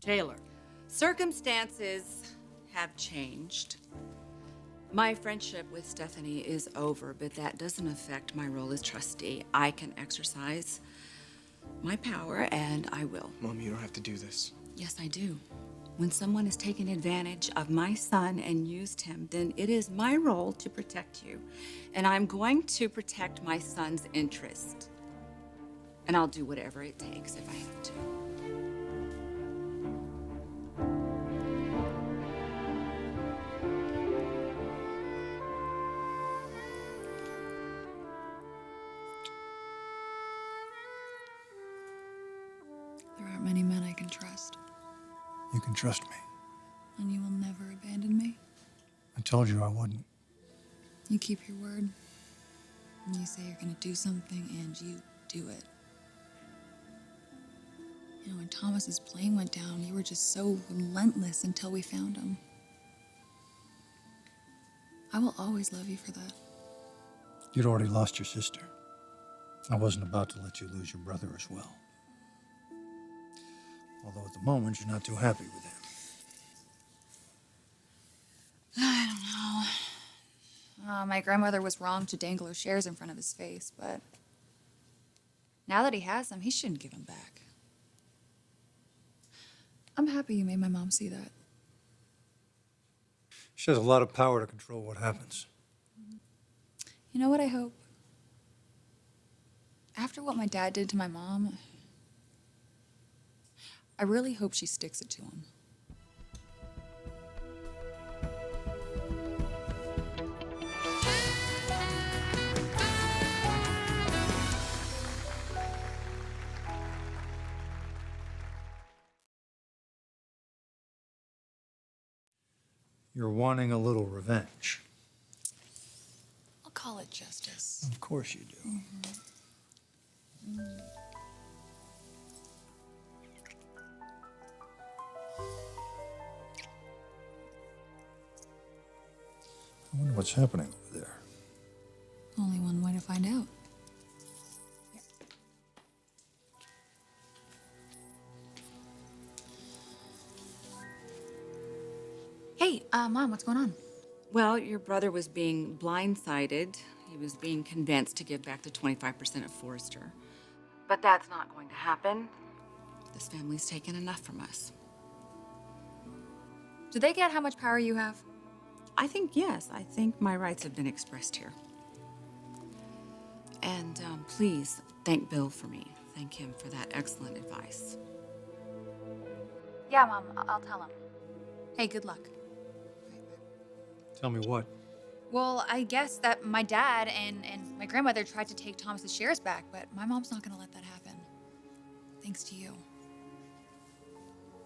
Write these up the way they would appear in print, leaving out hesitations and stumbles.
Taylor. Circumstances have changed. My friendship with Stephanie is over, but that doesn't affect my role as trustee. I can exercise my power, and I will. Mom, you don't have to do this. Yes, I do. When someone has taken advantage of my son and used him, then it is my role to protect you. And I'm going to protect my son's interest. And I'll do whatever it takes if I have to. There aren't many men I can trust. You can trust me. And you will never abandon me. I told you I wouldn't. You keep your word. And you say you're gonna do something, and you do it. You know, when Thomas's plane went down, you were just so relentless until we found him. I will always love you for that. You'd already lost your sister. I wasn't about to let you lose your brother as well. Although at the moment, you're not too happy with him. I don't know. My grandmother was wrong to dangle her shares in front of his face, but now that he has them, he shouldn't give them back. I'm happy you made my mom see that. She has a lot of power to control what happens. You know what I hope? After what my dad did to my mom, I really hope she sticks it to him. You're wanting a little revenge. I'll call it justice. Of course you do. I wonder what's happening over there. Only one way to find out. Hey, Mom, what's going on? Well, your brother was being blindsided. He was being convinced to give back the 25% of Forrester. But that's not going to happen. This family's taken enough from us. Do they get how much power you have? I think yes. I think my rights have been expressed here. And please thank Bill for me. Thank him for that excellent advice. Yeah, Mom, I'll tell him. Hey, good luck. Tell me what? Well, I guess that my dad and my grandmother tried to take Thomas's shares back, but my mom's not gonna let that happen. Thanks to you.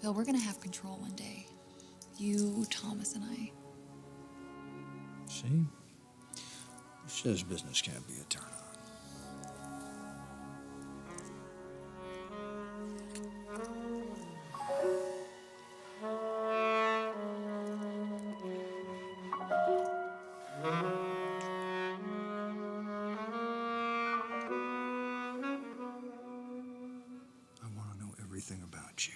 Bill, we're gonna have control one day. You, Thomas, and I. See? Who says business can't be a turn on? I want to know everything about you.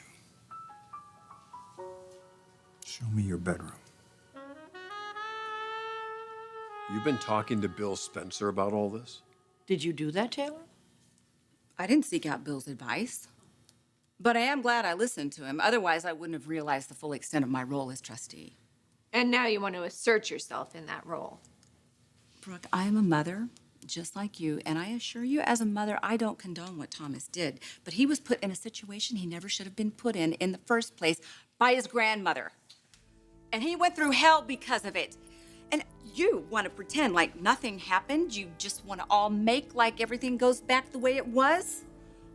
Show me your bedroom. You've been talking to Bill Spencer about all this? Did you do that, Taylor? I didn't seek out Bill's advice. But I am glad I listened to him. Otherwise, I wouldn't have realized the full extent of my role as trustee. And now you want to assert yourself in that role. Brooke, I am a mother, just like you, and I assure you, as a mother, I don't condone what Thomas did. But he was put in a situation he never should have been put in the first place by his grandmother. And he went through hell because of it. And you want to pretend like nothing happened? You just want to all make like everything goes back the way it was?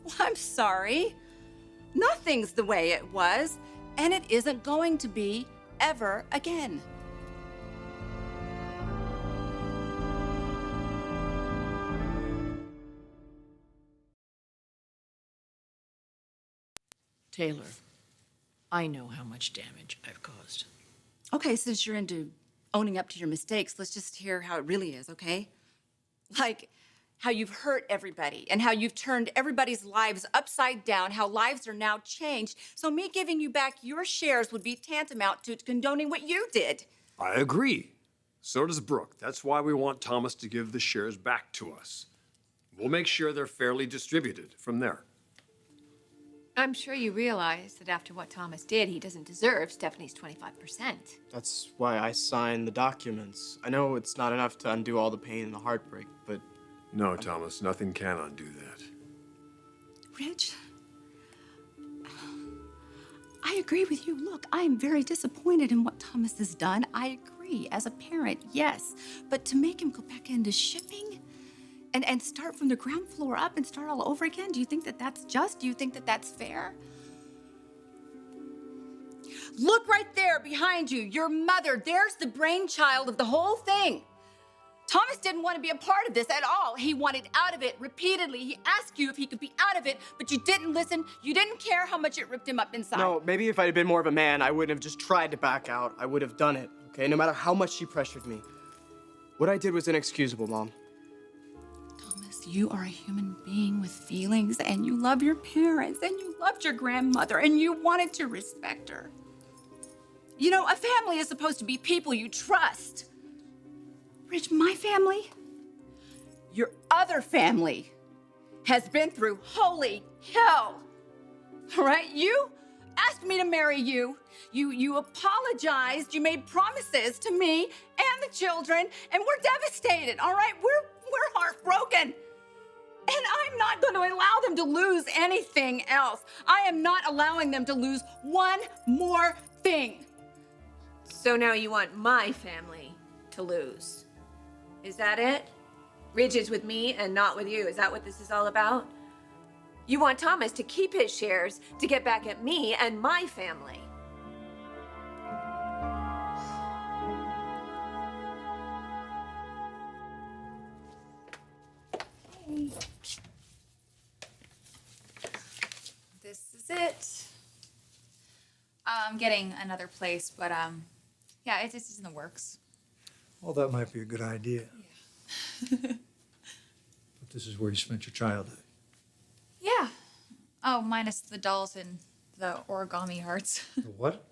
Well, I'm sorry. Nothing's the way it was, and it isn't going to be ever again. Taylor, I know how much damage I've caused. Okay, since you're into owning up to your mistakes, let's just hear how it really is, okay? Like, how you've hurt everybody and how you've turned everybody's lives upside down, how lives are now changed. So me giving you back your shares would be tantamount to condoning what you did. I agree. So does Brooke. That's why we want Thomas to give the shares back to us. We'll make sure they're fairly distributed from there. I'm sure you realize that after what Thomas did, he doesn't deserve Stephanie's 25%. That's why I signed the documents. I know it's not enough to undo all the pain and the heartbreak, but No, Thomas, nothing can undo that. Rich, I agree with you. Look, I am very disappointed in what Thomas has done. I agree. As a parent, yes. But to make him go back into shipping and start from the ground floor up and start all over again, do you think that that's just? Do you think that that's fair? Look right there behind you, your mother. There's the brainchild of the whole thing. Thomas didn't want to be a part of this at all. He wanted out of it repeatedly. He asked you if he could be out of it, but you didn't listen. You didn't care how much it ripped him up inside. no, maybe if I had been more of a man, I wouldn't have just tried to back out. I would have done it, okay? No matter how much she pressured me. What I did was inexcusable, Mom. Thomas, you are a human being with feelings, and you love your parents, and you loved your grandmother, and you wanted to respect her. You know, a family is supposed to be people you trust. Rich, my family, your other family, has been through holy hell. All right? You asked me to marry you. You apologized. You made promises to me and the children, and we're devastated. All right? We're heartbroken. And I'm not going to allow them to lose anything else. I am not allowing them to lose one more thing. So now you want my family to lose. Is that it? Ridge is with me and not with you. Is that what this is all about? You want Thomas to keep his shares to get back at me and my family. This is it. I'm getting another place, but yeah, it's just in the works. Well, that might be a good idea. But this is where you spent your childhood. Yeah. Oh, minus the dolls and the origami hearts. The what?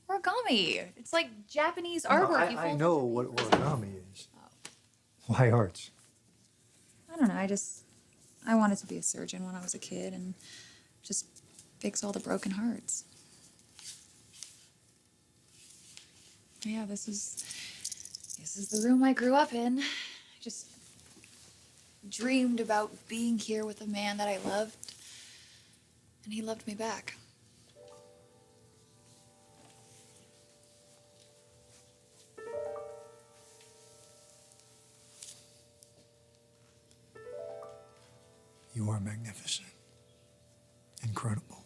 Origami. It's like Japanese artwork. You I fold know what origami is. Why arts? I don't know. I wanted to be a surgeon when I was a kid and just fix all the broken hearts. Yeah, this is the room I grew up in. I just dreamed about being here with a man that I loved, and he loved me back. You are magnificent. Incredible.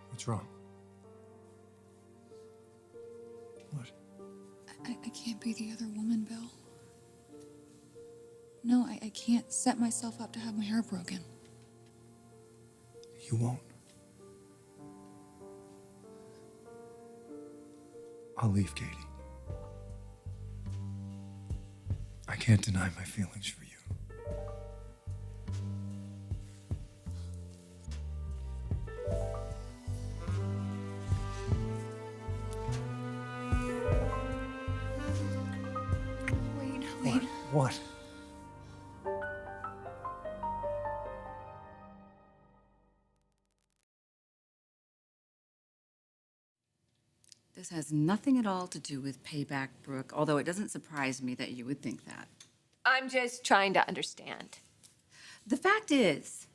What's wrong? What? I can't be the other woman, Bill. No, I can't set myself up to have my heart broken. You won't. I'll leave, Katie. I can't deny my feelings for you. Wait. What? This has nothing at all to do with payback, Brooke, although it doesn't surprise me that you would think that. I'm just trying to understand. The fact is,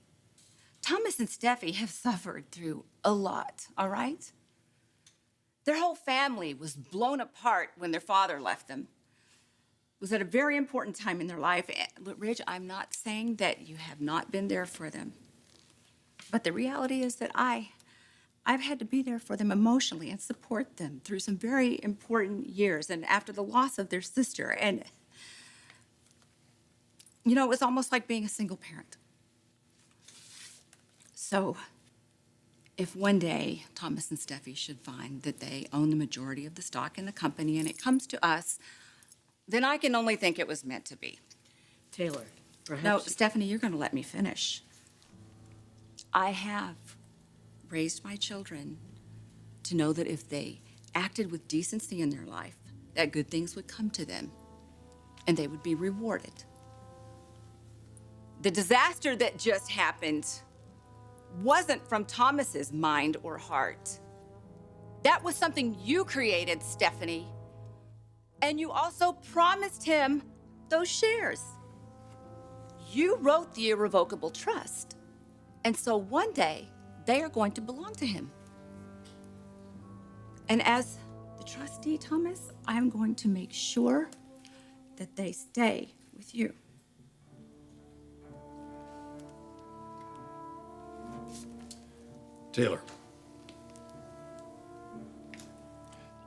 Thomas and Steffi have suffered through a lot, all right? Their whole family was blown apart when their father left them. It was at a very important time in their life. Look, Ridge, I'm not saying that you have not been there for them. But the reality is that I've had to be there for them emotionally and support them through some very important years and after the loss of their sister. And, you know, it was almost like being a single parent. So, if one day Thomas and Steffi should find that they own the majority of the stock in the company and it comes to us, then I can only think it was meant to be. Taylor, perhaps. No, Stephanie, you're going to let me finish. I have raised my children to know that if they acted with decency in their life, that good things would come to them and they would be rewarded. The disaster that just happened wasn't from Thomas's mind or heart. That was something you created, Stephanie. And you also promised him those shares. You wrote the irrevocable trust. And so one day, they are going to belong to him. And as the trustee, Thomas, I'm going to make sure that they stay with you. Taylor,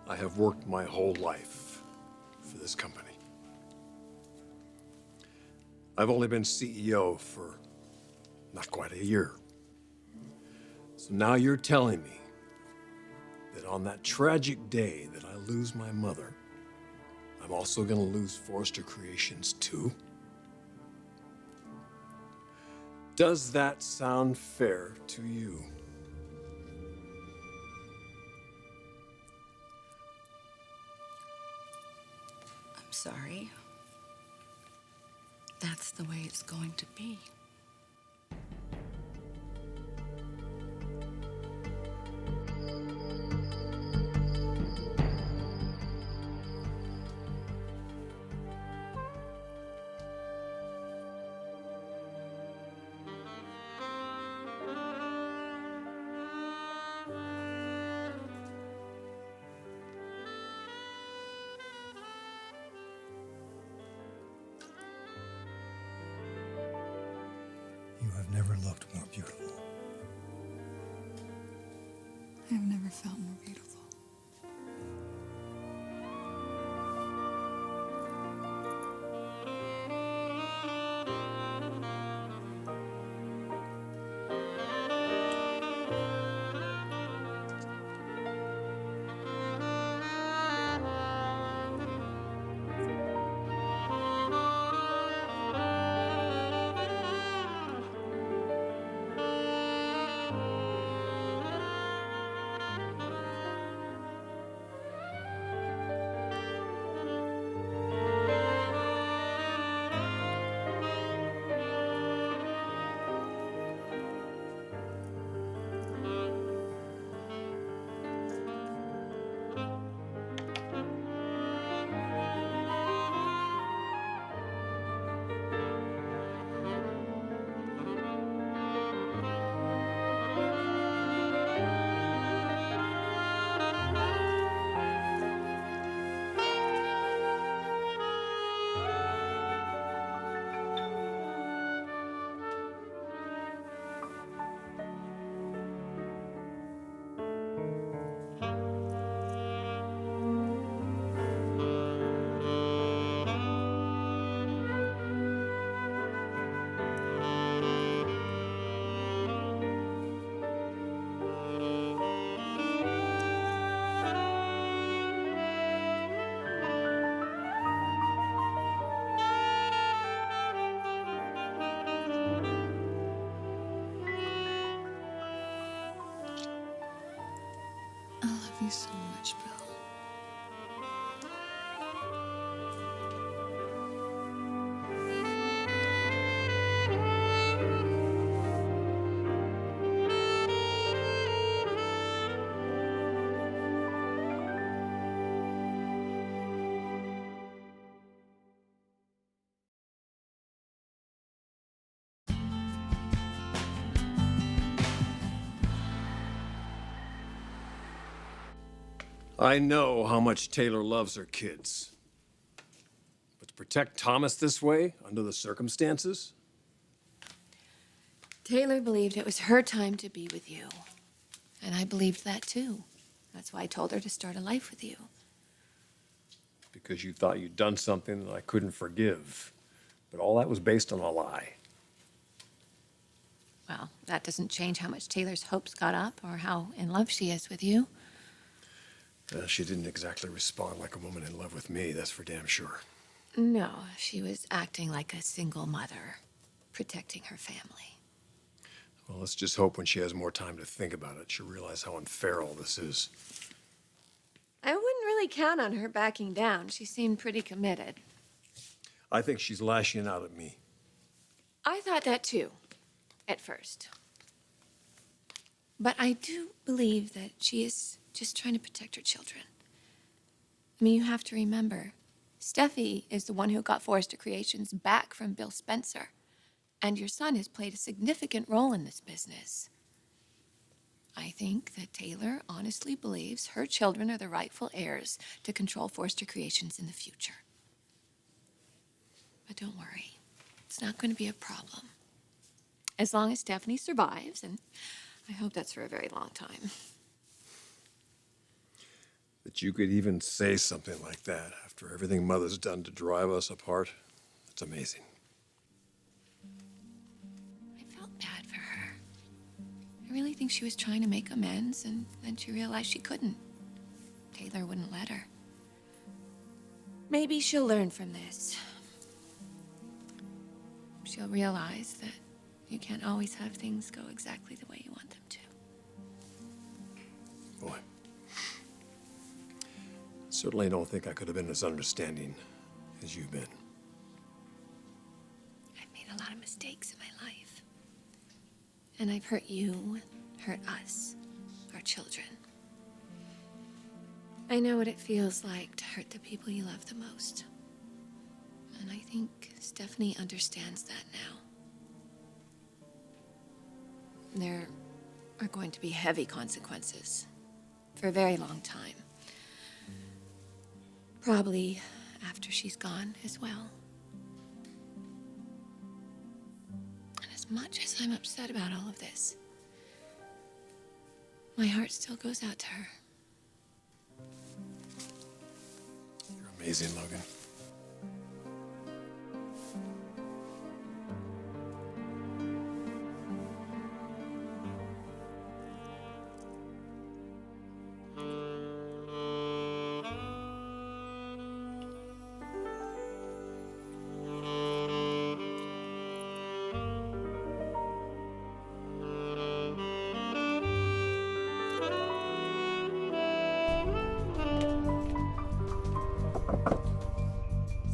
I have worked my whole life for this company. I've only been CEO for not quite a year. So now you're telling me that on that tragic day that I lose my mother, I'm also going to lose Forrester Creations too? Does that sound fair to you? I'm sorry. That's the way it's going to be. You have never looked more beautiful. I've never felt more beautiful. I love you so much, Bill. I know how much Taylor loves her kids. But to protect Thomas this way, under the circumstances? Taylor believed it was her time to be with you. And I believed that too. That's why I told her to start a life with you. Because you thought you'd done something that I couldn't forgive. But all that was based on a lie. Well, that doesn't change how much Taylor's hopes got up or how in love she is with you. She didn't exactly respond like a woman in love with me, that's for damn sure. No, she was acting like a single mother, protecting her family. Well, let's just hope when she has more time to think about it, she'll realize how unfair all this is. I wouldn't really count on her backing down. She seemed pretty committed. I think she's lashing out at me. I thought that too, at first. But I do believe that she is just trying to protect her children. I mean, you have to remember, Steffi is the one who got Forrester Creations back from Bill Spencer. And your son has played a significant role in this business. I think that Taylor honestly believes her children are the rightful heirs to control Forrester Creations in the future. But don't worry, it's not going to be a problem. As long as Stephanie survives, and I hope that's for a very long time. That you could even say something like that after everything Mother's done to drive us apart, it's amazing. I felt bad for her. I really think she was trying to make amends, and then she realized she couldn't. Taylor wouldn't let her. Maybe she'll learn from this. She'll realize that you can't always have things go exactly the way you want them to. Boy. Certainly don't think I could have been as understanding as you've been. I've made a lot of mistakes in my life. And I've hurt you, hurt us, our children. I know what it feels like to hurt the people you love the most. And I think Stephanie understands that now. There are going to be heavy consequences for a very long time. Probably after she's gone as well. And as much as I'm upset about all of this, my heart still goes out to her. You're amazing, Logan.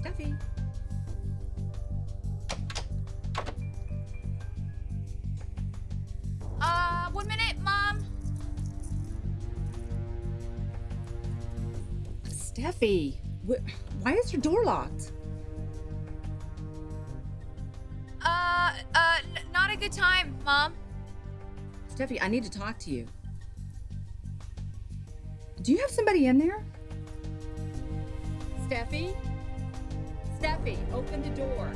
Steffi. 1 minute, Mom. Steffi, why is your door locked? Not a good time, Mom. Steffi, I need to talk to you. Do you have somebody in there? Steffi? Steffi, open the door.